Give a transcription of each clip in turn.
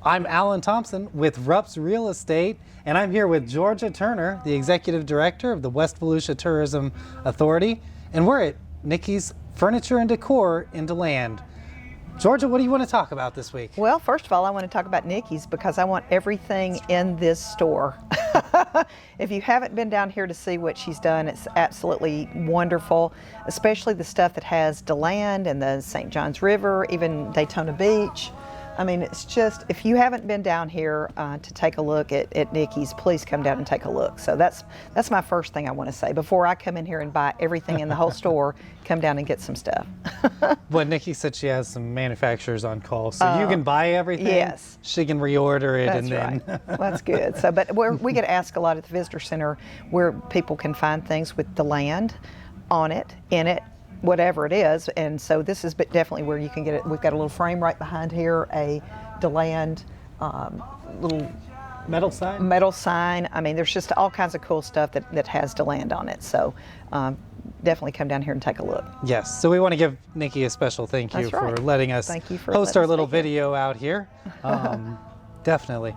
I'm Alan Thompson with Rupp's Real Estate, and I'm here with Georgia Turner, the Executive Director of the West Volusia Tourism Authority, and we're at Nikki's Furniture and Decor in DeLand. Georgia, what do you want to talk about this week? Well, first of all, I want to talk about Nikki's because I want everything in this store. If you haven't been down here to see what she's done, it's absolutely wonderful, especially the stuff that has DeLand and the St. Johns River, even Daytona Beach. I mean, it's just, if you haven't been down here to take a look at Nikki's, please come down and take a look. So that's my first thing I want to say. Before I come in here and buy everything in the whole store, come down and get some stuff. Well, Nikki said she has some manufacturers on call, so you can buy everything. Yes. She can reorder it, That's and then. Right. Well, that's good. So, but we get asked a lot at the visitor center where people can find things with DeLand on it, in it, whatever it is, and so this is definitely where you can get it. We've got a little frame right behind here, a DeLand little Metal sign? Metal sign. I mean, there's just all kinds of cool stuff that has DeLand on it. So definitely come down here and take a look. Yes, so we want to give Nikki a special thank you for letting us host our little video out here. Definitely.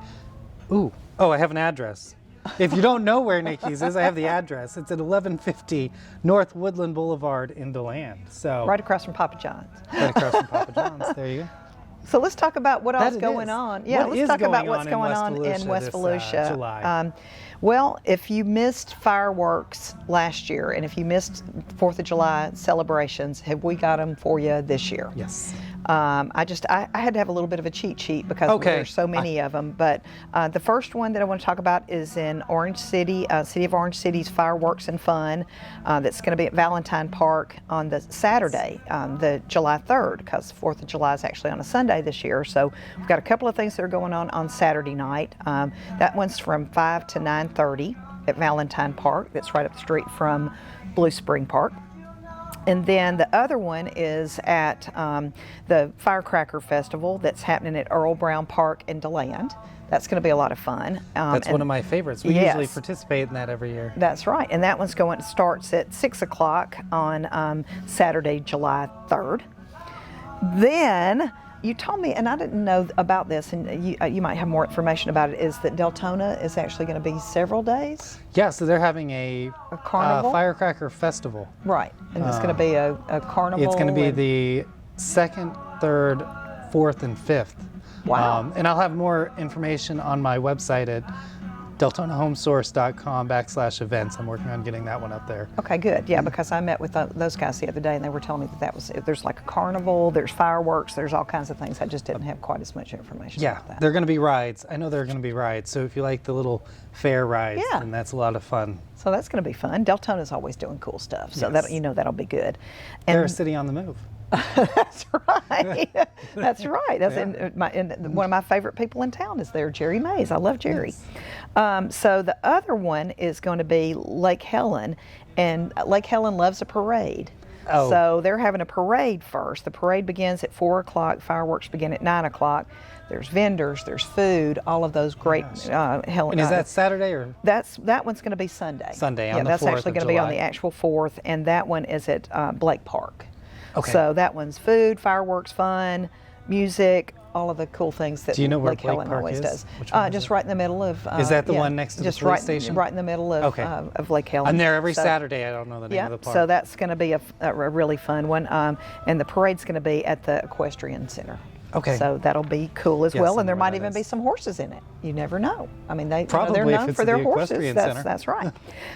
Oh, I have an address. If you don't know where Nikki's is, I have the address. It's at 1150 North Woodland Boulevard in DeLand. So right across from Papa John's. Right across from Papa John's. There you go. So let's talk about what all's going on. Yeah, let's talk about what's going on in West Volusia. July. Well, if you missed fireworks last year and if you missed 4th of July celebrations, have we got them for you this year? Yes. I had to have a little bit of a cheat sheet because there's so many of them. But the first one that I want to talk about is in Orange City, City of Orange City's Fireworks and Fun. That's going to be at Valentine Park on the Saturday, the July 3rd, because 4th of July is actually on a Sunday this year. So we've got a couple of things that are going on Saturday night. That one's from 5 to 9:30 at Valentine Park. That's right up the street from Blue Spring Park. And then the other one is at the Firecracker Festival that's happening at Earl Brown Park in DeLand. That's going to be a lot of fun. That's one of my favorites. We usually participate in that every year. That's right. And that one's starts at 6 o'clock on Saturday, July 3rd. Then you told me, and I didn't know about this, and you might have more information about it, is that Deltona is actually going to be several days? Yeah, so they're having a carnival? Firecracker Festival. Right, and it's going to be a carnival? It's going to be the 2nd, 3rd, 4th, and 5th. Wow. And I'll have more information on my website at DeltonaHomesource.com/events. I'm working on getting that one up there. Okay, good. Yeah, because I met with those guys the other day, and they were telling me there's like a carnival, there's fireworks, there's all kinds of things. I just didn't have quite as much information about that. Yeah, they're going to be rides. I know they're going to be rides. So if you like the little fair rides, then that's a lot of fun. So that's going to be fun. Deltona's always doing cool stuff, so that'll be good. And they're a city on the move. That's right. That's right. One of my favorite people in town is there, Jerry Mays. I love Jerry. Yes. So the other one is going to be Lake Helen, and Lake Helen loves a parade. Oh. So they're having a parade first. The parade begins at 4 o'clock. Fireworks begin at 9 o'clock. There's vendors, there's food, all of those great Helen. And is that Saturday or? That one's going to be Sunday. Sunday on the 4th of July. Yeah, that's actually going to be on the actual 4th, and that one is at Blake Park. Okay. So that one's food, fireworks, fun, music, all of the cool things that Lake Helen always does. Just right in the middle of. Is that the one next to the police station? Right in the middle of Lake Helen. I'm there every Saturday. I don't know the name of the park. So that's going to be a really fun one, and the parade's going to be at the Equestrian Center. Okay. So that'll be cool as well, and there might even be some horses in it. You never know. I mean, they're known for their horses. That's right.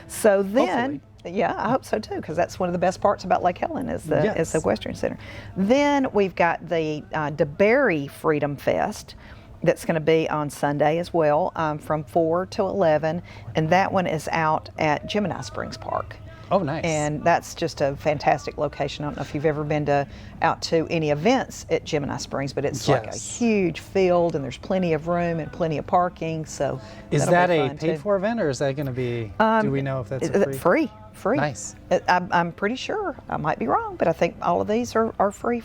So then. Yeah, I hope so too, because that's one of the best parts about Lake Helen is the Equestrian Center. Then we've got the DeBerry Freedom Fest that's going to be on Sunday as well, from 4 to 11, and that one is out at Gemini Springs Park. Oh, nice. And that's just a fantastic location. I don't know if you've ever been out to any events at Gemini Springs, but it's like a huge field, and there's plenty of room and plenty of parking. So is that a paid-for event, or is that going to be? Do we know if that's free? Free. Nice. I'm pretty sure. I might be wrong, but I think all of these are free.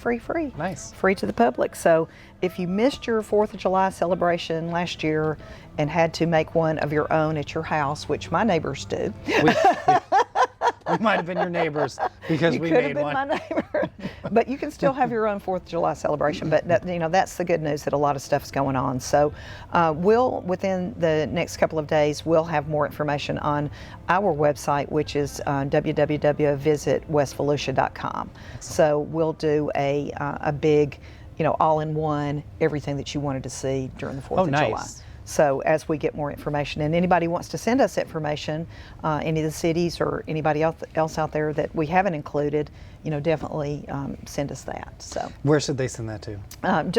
Nice. Free to the public. So if you missed your 4th of July celebration last year and had to make one of your own at your house, which my neighbors do. We might have been your neighbors because we made one. You could have been my neighbor. but you can still have your own 4th of July celebration. But that's the good news, that a lot of stuff's going on. So within the next couple of days, we'll have more information on our website, which is www.visitwestvolusia.com. So we'll do a big, all-in-one, everything that you wanted to see during the 4th of July. So as we get more information, and anybody wants to send us information, any of the cities or anybody else out there that we haven't included, definitely send us that. So where should they send that to?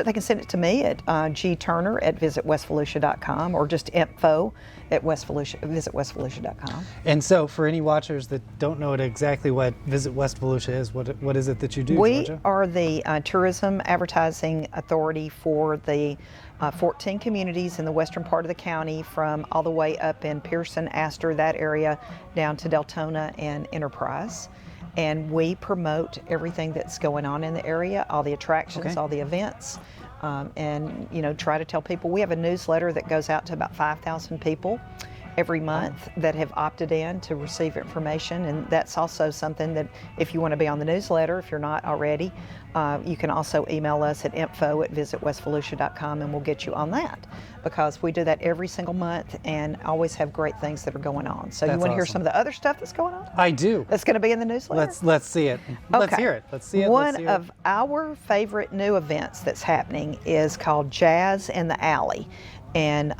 They can send it to me at gturner@visitwestvolusia.com, or just info@visitwestvolusia.com. And so for any watchers that don't know exactly what Visit West Volusia is, what is it that you do, We Georgia? are the tourism advertising authority for the 14 communities in the western part of the county, from all the way up in Pearson, Astor, that area, down to Deltona and Enterprise. And we promote everything that's going on in the area, all the attractions, all the events, and try to tell people. We have a newsletter that goes out to about 5,000 people every month that have opted in to receive information, and that's also something that if you want to be on the newsletter, if you're not already, you can also email us at info@visitwestvolusia.com, and we'll get you on that, because we do that every single month and always have great things that are going on. So you want to hear some of the other stuff that's going on? I do. That's going to be in the newsletter? Let's see it. Let's hear it. Let's see it. One of our favorite new events that's happening is called Jazz in the Alley. And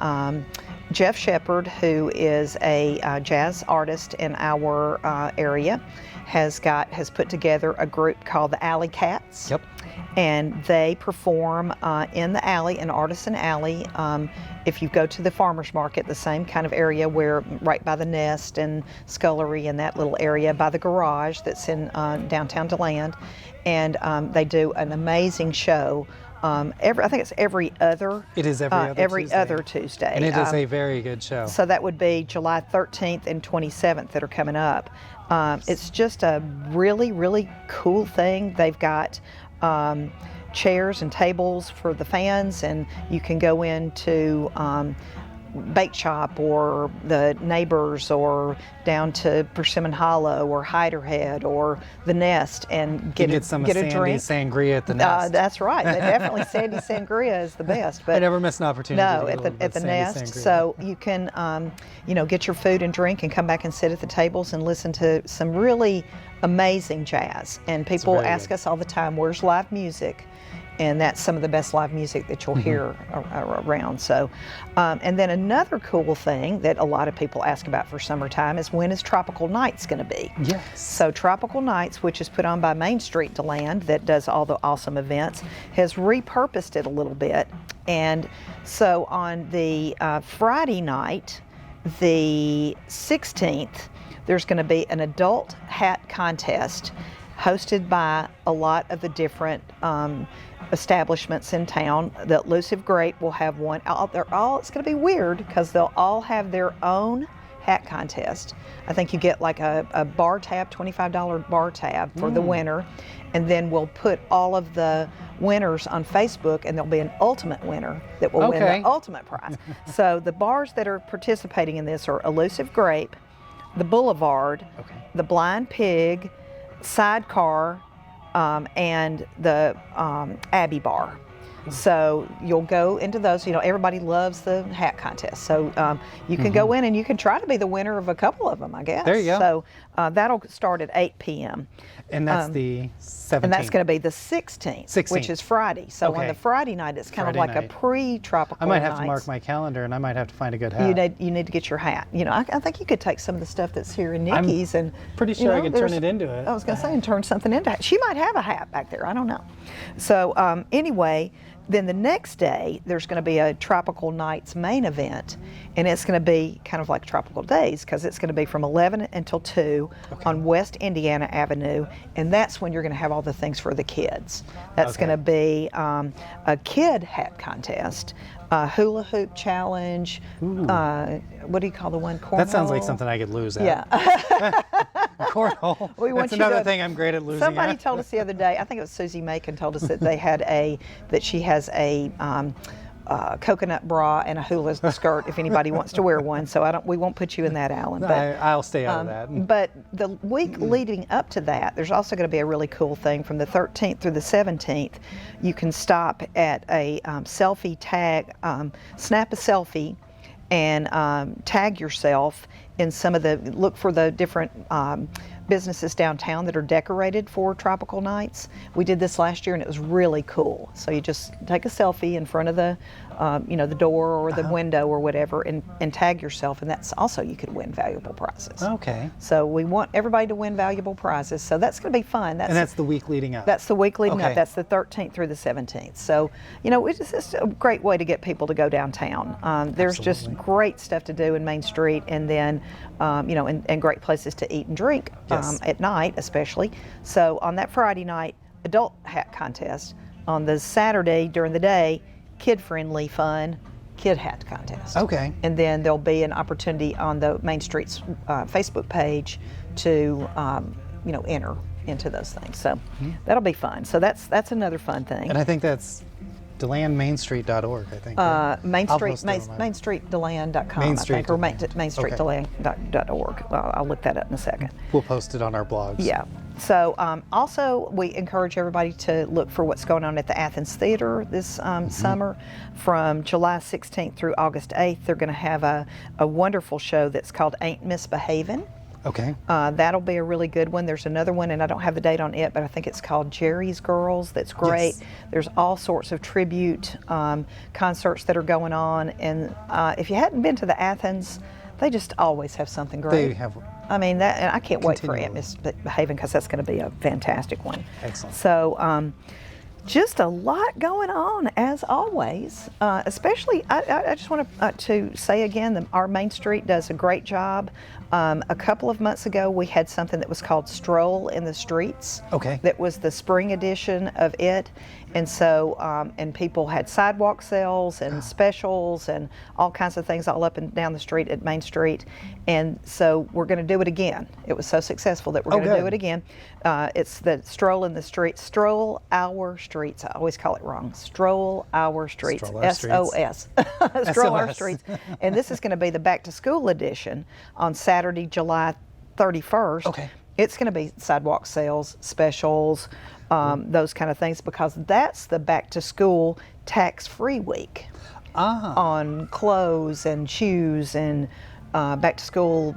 Jeff Shepard, who is a jazz artist in our area, has put together a group called the Alley Cats. Yep. And they perform in the alley, in Artisan Alley. If you go to the farmers market, the same kind of area, where right by the Nest and Scullery and that little area, by the garage that's in downtown DeLand. And they do an amazing show. I think it's every other. It is every other Tuesday. And it is a very good show. So that would be July 13th and 27th that are coming up. It's just a really, really cool thing. They've got chairs and tables for the fans, and you can go into bake shop or the Neighbors, or down to Persimmon Hollow or Hiderhead or the Nest, and get a drink. Sangria at the Nest. That's right. Definitely Sandy Sangria is the best. But I never miss an opportunity. No, at the Nest. Sangria. So you can get your food and drink and come back and sit at the tables and listen to some really amazing jazz. And people ask us all the time, where's live music? And that's some of the best live music that you'll hear around. So, and then another cool thing that a lot of people ask about for summertime is, when is Tropical Nights going to be? Yes. So Tropical Nights, which is put on by Main Street DeLand, that does all the awesome events, has repurposed it a little bit. And so on the Friday night, the 16th, there's going to be an adult hat contest hosted by a lot of the different establishments in town. The Elusive Grape will have one. It's going to be weird because they'll all have their own hat contest. I think you get like a bar tab, $25 bar tab for the winner, and then we'll put all of the winners on Facebook, and there'll be an ultimate winner that will win the ultimate prize. So the bars that are participating in this are Elusive Grape, the Boulevard, the Blind Pig, Sidecar, and the Abbey Bar. So you'll go into those. Everybody loves the hat contest. So you can go in and you can try to be the winner of a couple of them, I guess. There you go. So that'll start at 8 p.m. And that's the 17th. And that's going to be the 16th, which is Friday. So on the Friday night, it's kind of like a pre-tropical I might have to mark my calendar, and I might have to find a good hat. You need to get your hat. I think you could take some of the stuff that's here in Nikki's, and pretty sure I could turn it into it. I was going to say, and turn something into it. She might have a hat back there. I don't know. So anyway, then the next day, there's going to be a Tropical Nights main event, and it's going to be kind of like Tropical Days, because it's going to be from 11 until 2 on West Indiana Avenue, and that's when you're going to have all the things for the kids. That's going to be a kid hat contest, hula hoop challenge, what do you call the one, cornhole? That sounds like something I could lose at. Yeah. Cornhole. That's another thing I'm great at losing Somebody at. told us the other day, I think it was Susie Macon, told us that she has a coconut bra and a hula skirt if anybody wants to wear one. So we won't put you in that, Alan. But, I'll stay out of that. But the week leading up to that, there's also going to be a really cool thing. From the 13th through the 17th, you can stop at a selfie tag, snap a selfie, and tag yourself in look for the different businesses downtown that are decorated for tropical nights. We did this last year and it was really cool. So you just take a selfie in front of the the door or the window or whatever, and tag yourself, and that's also, you could win valuable prizes. Okay. So we want everybody to win valuable prizes. So that's going to be fun. And that's the week leading up. That's the week leading up. That's the 13th through the 17th. So, it's just a great way to get people to go downtown. There's just great stuff to do in Main Street, and then, and great places to eat and drink at night, especially. So on that Friday night, adult hat contest. On the Saturday during the day, kid-friendly fun kid hat contest. Okay. And then there'll be an opportunity on the Main Street's Facebook page to enter into those things. So that'll be fun. So that's another fun thing. And I think that's DelandMainStreet.org, I think. MainStreetDeland.com, I think, or MainStreetDeland.org. I'll look that up in a second. We'll post it on our blogs. Yeah. So also, we encourage everybody to look for what's going on at the Athens Theater this summer. From July 16th through August 8th, they're going to have a wonderful show that's called Ain't Misbehavin'. Okay. That'll be a really good one. There's another one, and I don't have the date on it, but I think it's called Jerry's Girls. That's great. Yes. There's all sorts of tribute concerts that are going on, and if you hadn't been to the Athens, they just always have something great. They have. I mean, and I can't wait for Ain't Misbehavin', because that's going to be a fantastic one. Excellent. So. Just a lot going on, as always. Especially, I just want to say again that our Main Street does a great job. A couple of months ago, we had something that was called Stroll in the Streets. Okay. That was the spring edition of it. And so, and people had sidewalk sales and specials and all kinds of things all up and down the street at Main Street. And so we're going to do it again. It was so successful that we're going to do it again. It's the Stroll in the Streets, Stroll Our Streets. I always call it wrong. Stroll Our Streets, S-O-S. Stroll Our Streets. And this is going to be the Back to School edition on Saturday, July 31st. Okay. It's going to be sidewalk sales, specials, those kind of things, because that's the back to school tax-free week on clothes and shoes and back to school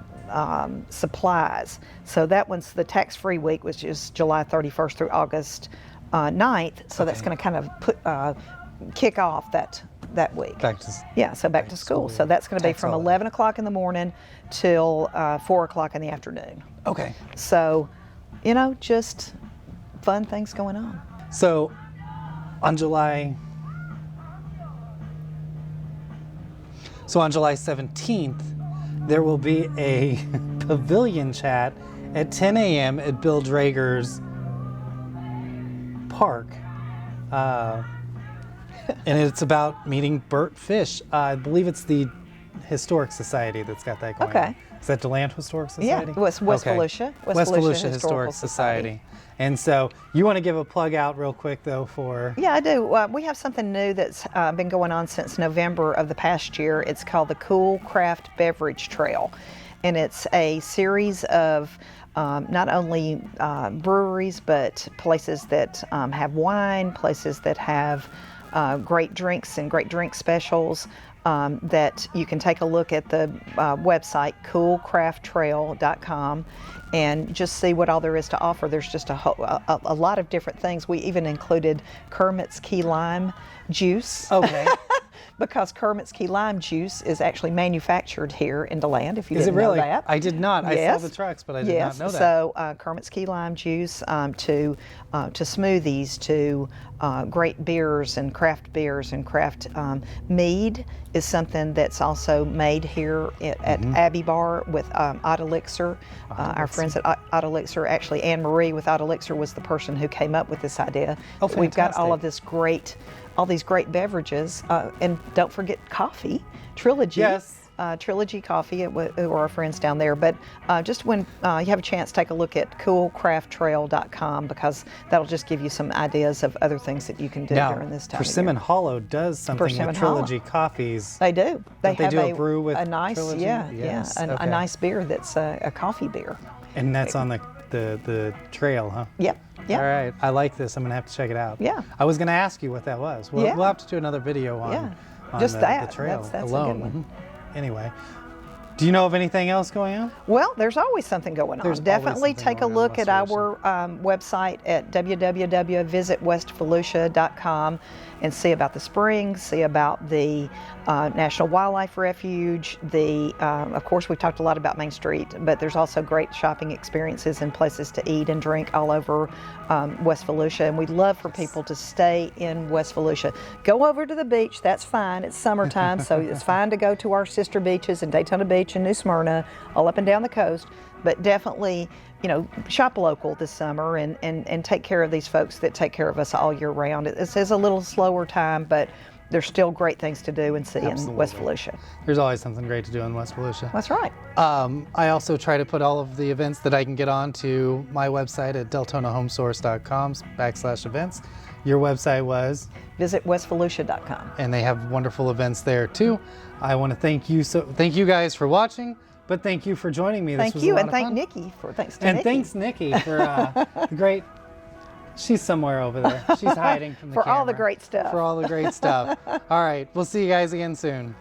supplies. So that one's the tax-free week, which is July 31st through August 9th. So that's going to kind of kick off that week. Back to school. So that's going to be from 11 o'clock in the morning till 4 o'clock in the afternoon. Okay. So, just fun things going on. So, on July 17th, there will be a pavilion chat at 10 a.m. at Bill Dreggors Park. And it's about meeting Bert Fish. I believe it's the Historic Society that's got that going on. Is that DeLand Historic Society? Yeah, West Volusia. West Volusia Historical Society. And so you want to give a plug out real quick, though, for... Yeah, I do. We have something new that's been going on since November of the past year. It's called the Cool Craft Beverage Trail. And it's a series of not only breweries, but places that have wine, places that have great drinks and great drink specials, that you can take a look at the website, coolcrafttrail.com, and just see what all there is to offer. There's just a lot of different things. We even included Kermit's Key Lime juice. Okay. Because Kermit's Key Lime juice is actually manufactured here in DeLand, if you didn't know that. I did not. Yes. I saw the trucks, but I did not know that. So Kermit's Key Lime juice to smoothies, to great beers and craft mead is something that's also made here at Abbey Bar with Odd Elixir. Our friends at Odd Elixir, actually Anne Marie with Odd Elixir was the person who came up with this idea. Oh, fantastic. We've got all these great beverages, and don't forget coffee. Trilogy Trilogy Coffee, who are our friends down there. But just when you have a chance, take a look at coolcrafttrail.com, because that'll just give you some ideas of other things that you can do during this time. Persimmon Hollow does something with Trilogy Coffees. They do. They have do a brew with a nice, Trilogy? Yes. a nice beer that's a coffee beer. And that's on the trail, huh? Yep. All right. I like this. I'm going to have to check it out. Yeah. I was going to ask you what that was. We'll have to do another video on, just the trail that's alone. A good one. Anyway. Do you know of anything else going on? Well, there's always something going on. Definitely take a look at our website at www.visitwestvolusia.com and see about the springs, see about the National Wildlife Refuge. Of course, we talked a lot about Main Street, but there's also great shopping experiences and places to eat and drink all over West Volusia. And we'd love for people to stay in West Volusia. Go over to the beach, that's fine. It's summertime, so it's fine to go to our sister beaches in Daytona Beach and New Smyrna, all up and down the coast. But definitely, shop local this summer and take care of these folks that take care of us all year round. It is a little slower time, but there's still great things to do and see in West Volusia. There's always something great to do in West Volusia. That's right. I also try to put all of the events that I can get on to my website at deltonahomesource.com/events. Your website was? VisitWestVolusia.com. And they have wonderful events there too. I want to thank you guys for watching. But thank you for joining me. Thanks to Nikki for thanks Nikki for the great. She's somewhere over there. She's hiding from the camera. For all the great stuff. For all the great stuff. All right, we'll see you guys again soon.